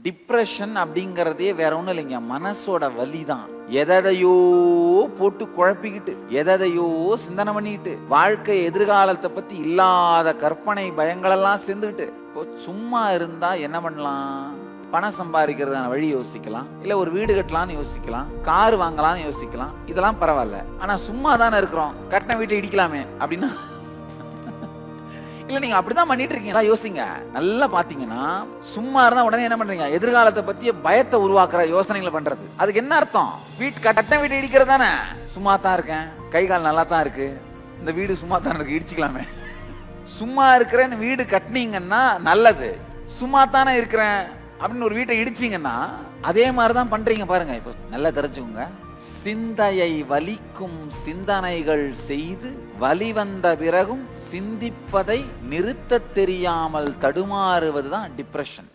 Depression அப்படிங்கறதே வேற ஒண்ணும் இல்லைங்க, மனசோட வலி தான். எதையோ போட்டு குழப்பிக்கிட்டு, எதையோ சிந்தனை பண்ணிக்கிட்டு, வாழ்க்கை எதிர்காலத்தை பத்தி இல்லாத கற்பனை பயங்கள் எல்லாம் சேர்ந்துக்கிட்டு, இப்போ சும்மா இருந்தா என்ன பண்ணலாம்? பணம் சம்பாதிக்கிறதான வழி யோசிக்கலாம், இல்ல ஒரு வீடு கட்டலாம்னு யோசிக்கலாம், கார் வாங்கலாம்னு யோசிக்கலாம். இதெல்லாம் பரவாயில்ல. ஆனா சும்மா தானே இருக்கிறோம், கட்டின வீட்டை இடிக்கலாமே அப்படின்னா இல்ல, நீங்க அப்படிதான் பண்ணிட்டு இருக்கீங்களா? யோசிங்க. நல்லா பாத்தீங்கன்னா சும்மா இருந்தா உடனே என்ன பண்றீங்க? எதிர்காலத்தை பத்திய பயத்தை உருவாக்குற யோசனைகளை பண்றது. அதுக்கு என்ன அர்த்தம்? கட்ட வீட்டை இடிக்கிறது தானே. சும்மா தான் இருக்கேன், கை கால் நல்லா தான் இருக்கு, இந்த வீடு சும்மா தான் இருக்கு, இடிச்சுக்கலாமே. சும்மா இருக்கிறேன்னு வீடு கட்டினீங்கன்னா நல்லது. சும்மா தானே இருக்கிறேன் அப்படின்னு ஒரு வீட்டை இடிச்சீங்கன்னா அதே மாதிரிதான் பண்றீங்க பாருங்க. இப்ப நல்லா தெரிஞ்சுக்கோங்க, சிந்தையை வலிக்கும் சிந்தனைகள் செய்து வலி வந்த பிறகும் சிந்திப்பதை நிறுத்த தெரியாமல் தடுமாறுவதுதான் டிப்ரெஷன்.